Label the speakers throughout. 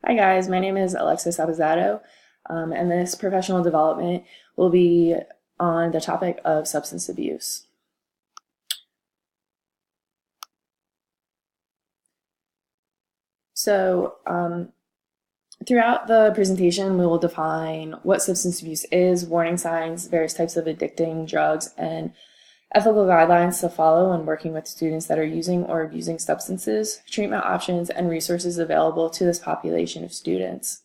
Speaker 1: Hi guys, my name is Alexis Abizato, and this professional development will be on the topic of substance abuse. So, throughout the presentation, we will define what substance abuse is, warning signs, various types of addicting drugs, and ethical guidelines to follow when working with students that are using or abusing substances, treatment options, and resources available to this population of students.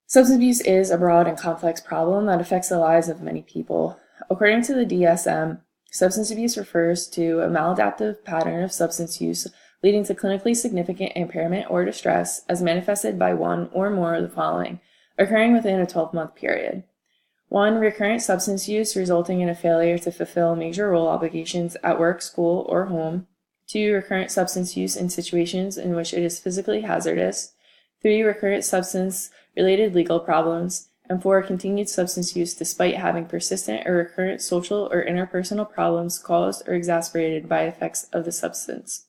Speaker 1: Substance abuse is a broad and complex problem that affects the lives of many people. According to the DSM, substance abuse refers to a maladaptive pattern of substance use leading to clinically significant impairment or distress as manifested by one or more of the following, occurring within a 12-month period. 1. Recurrent substance use resulting in a failure to fulfill major role obligations at work, school, or home. 2. Recurrent substance use in situations in which it is physically hazardous. 3. Recurrent substance-related legal problems. And 4. Continued substance use despite having persistent or recurrent social or interpersonal problems caused or exacerbated by effects of the substance.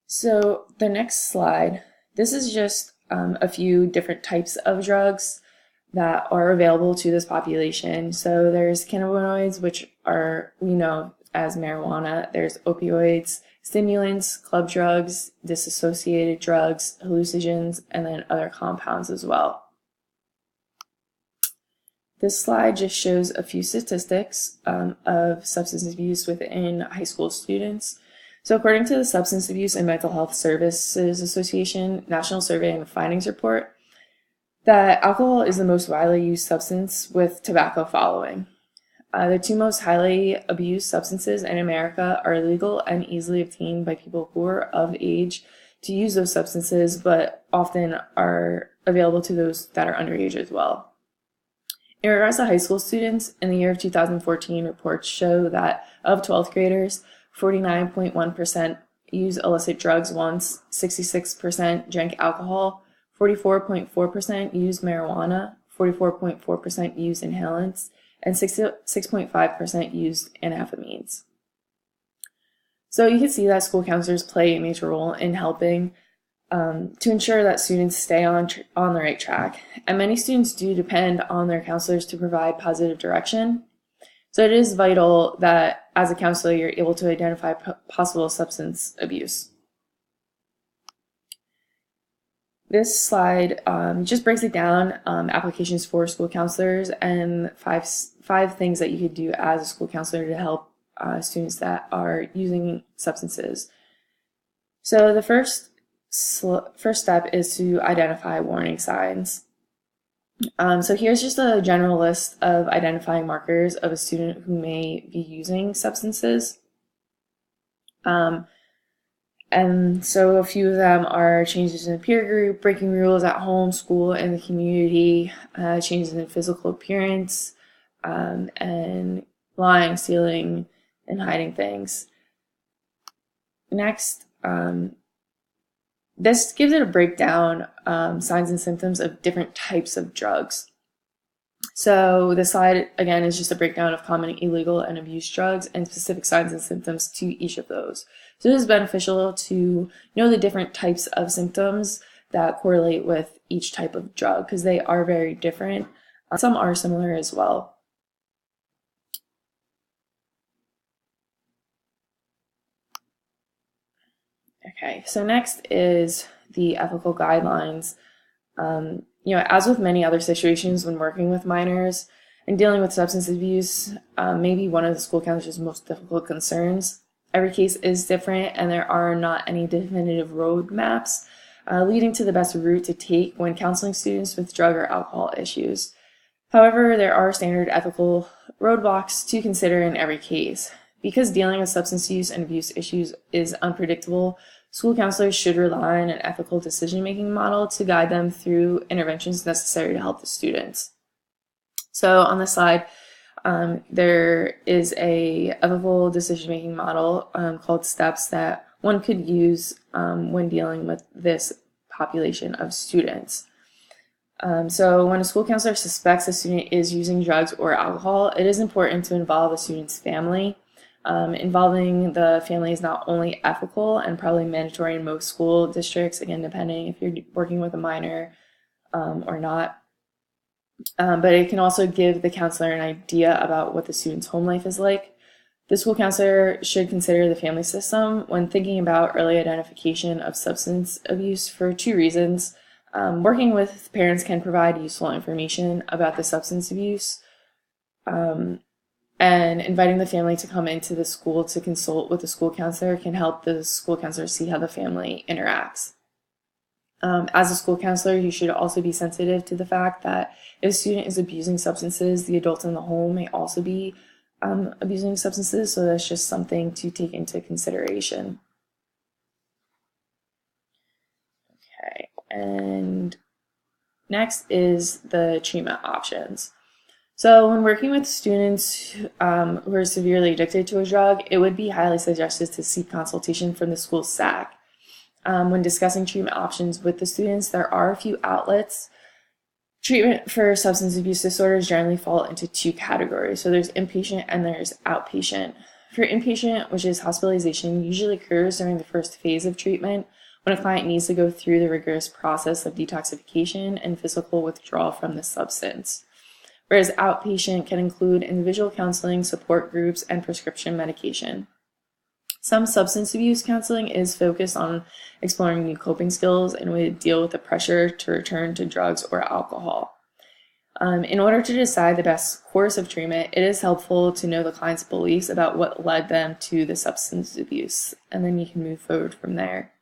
Speaker 1: So the next slide, this is just a few different types of drugs that are available to this population. So there's cannabinoids, which we know as marijuana. There's opioids, stimulants, club drugs, dissociated drugs, hallucinogens, and then other compounds as well. This slide just shows a few statistics of substance abuse within high school students. So according to the Substance Abuse and Mental Health Services Association National Survey and Findings Report, that alcohol is the most widely used substance, with tobacco following. The two most highly abused substances in America are legal and easily obtained by people who are of age to use those substances, but often are available to those that are underage as well. In regards to high school students, in the year of 2014, reports show that of 12th graders, 49.1% use illicit drugs once, 66% drank alcohol, 44.4% used marijuana, 44.4% used inhalants, and 6.5% used amphetamines. So you can see that school counselors play a major role in helping to ensure that students stay on the right track. And many students do depend on their counselors to provide positive direction. So it is vital that as a counselor, you're able to identify possible substance abuse. This slide just breaks it down, applications for school counselors, and five things that you could do as a school counselor to help students that are using substances. So the first step is to identify warning signs. So here's just a general list of identifying markers of a student who may be using substances. And so a few of them are changes in the peer group, breaking rules at home, school, and the community, changes in physical appearance, and lying, stealing, and hiding things. Next, this gives it a breakdown, signs and symptoms of different types of drugs. So this slide, again, is just a breakdown of common illegal and abused drugs and specific signs and symptoms to each of those. So it is beneficial to know the different types of symptoms that correlate with each type of drug because they are very different. Some are similar as well. Okay, so next is the ethical guidelines. As with many other situations when working with minors and dealing with substance abuse, maybe one of the school counselor's most difficult concerns. Every case is different, and there are not any definitive roadmaps leading to the best route to take when counseling students with drug or alcohol issues. However, there are standard ethical roadblocks to consider in every case. Because dealing with substance use and abuse issues is unpredictable, school counselors should rely on an ethical decision-making model to guide them through interventions necessary to help the students. So on this slide, there is a ethical decision-making model called STEPS that one could use when dealing with this population of students. So when a school counselor suspects a student is using drugs or alcohol, it is important to involve a student's family, Involving the family is not only ethical and probably mandatory in most school districts, again, depending if you're working with a minor or not. But it can also give the counselor an idea about what the student's home life is like. The school counselor should consider the family system when thinking about early identification of substance abuse for two reasons. Working with parents can provide useful information about the substance abuse, and inviting the family to come into the school to consult with the school counselor can help the school counselor see how the family interacts. As a school counselor, you should also be sensitive to the fact that if a student is abusing substances, the adults in the home may also be abusing substances, so that's just something to take into consideration. Okay, and next is the treatment options. So when working with students who are severely addicted to a drug, it would be highly suggested to seek consultation from the school SAC. When discussing treatment options with the students, there are a few outlets. Treatment for substance abuse disorders generally fall into two categories. So there's inpatient and there's outpatient. For inpatient, which is hospitalization, usually occurs during the first phase of treatment when a client needs to go through the rigorous process of detoxification and physical withdrawal from the substance. Whereas outpatient can include individual counseling, support groups, and prescription medication. Some substance abuse counseling is focused on exploring new coping skills and would deal with the pressure to return to drugs or alcohol. In order to decide the best course of treatment, it is helpful to know the client's beliefs about what led them to the substance abuse, and then you can move forward from there.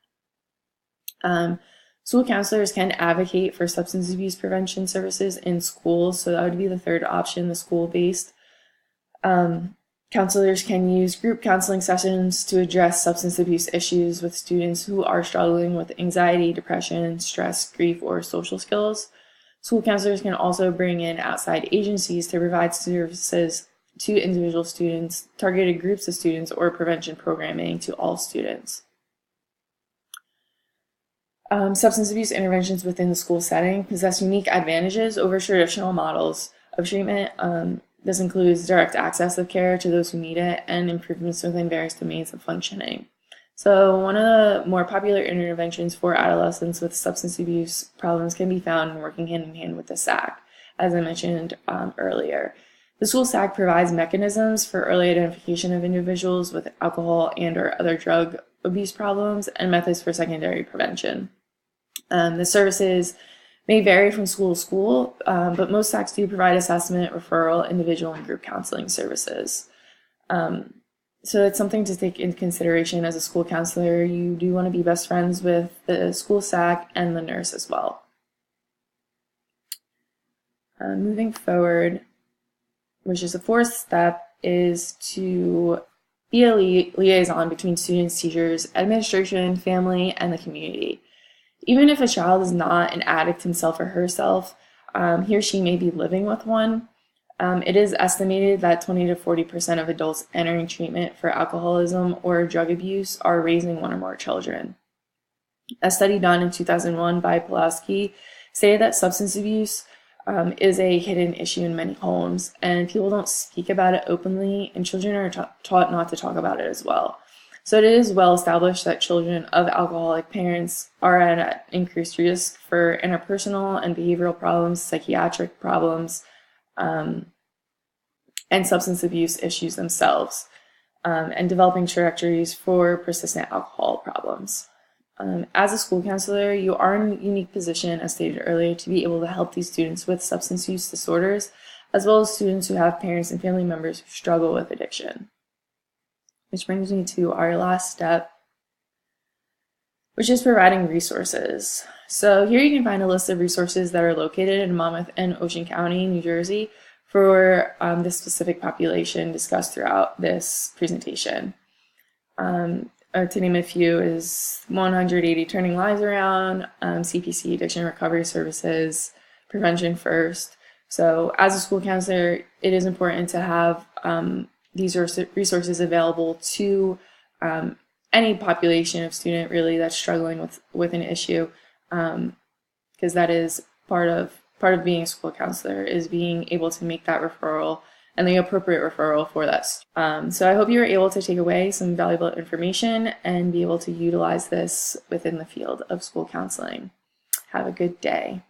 Speaker 1: School counselors can advocate for substance abuse prevention services in schools, so that would be the third option, the school-based. Counselors can use group counseling sessions to address substance abuse issues with students who are struggling with anxiety, depression, stress, grief, or social skills. School counselors can also bring in outside agencies to provide services to individual students, targeted groups of students, or prevention programming to all students. Substance abuse interventions within the school setting possess unique advantages over traditional models of treatment. This includes direct access of care to those who need it and improvements within various domains of functioning. So one of the more popular interventions for adolescents with substance abuse problems can be found in working hand in hand with the SAC, as I mentioned earlier. The school SAC provides mechanisms for early identification of individuals with alcohol and or other drug abuse problems and methods for secondary prevention. The services may vary from school to school, but most SACs do provide assessment, referral, individual, and group counseling services. So it's something to take into consideration as a school counselor. You do want to be best friends with the school SAC and the nurse as well. Moving forward, which is the fourth step, is to be a liaison between students, teachers, administration, family, and the community. Even if a child is not an addict himself or herself, he or she may be living with one. It is estimated that 20 to 40% of adults entering treatment for alcoholism or drug abuse are raising one or more children. A study done in 2001 by Pulaski stated that substance abuse is a hidden issue in many homes, and people don't speak about it openly, and children are taught not to talk about it as well. So it is well established that children of alcoholic parents are at an increased risk for interpersonal and behavioral problems, psychiatric problems, and substance abuse issues themselves, and developing trajectories for persistent alcohol problems. As a school counselor, you are in a unique position, as stated earlier, to be able to help these students with substance use disorders, as well as students who have parents and family members who struggle with addiction. Which brings me to our last step, which is providing resources. So here you can find a list of resources that are located in Monmouth and Ocean County, New Jersey, for this specific population discussed throughout this presentation. To name a few is 180 Turning Lives Around, CPC, Addiction Recovery Services, Prevention First. So as a school counselor, it is important to have these resources available to any population of student really that's struggling with an issue, because that is part of being a school counselor, is being able to make that referral and the appropriate referral for that. So I hope you were able to take away some valuable information and be able to utilize this within the field of school counseling. Have a good day.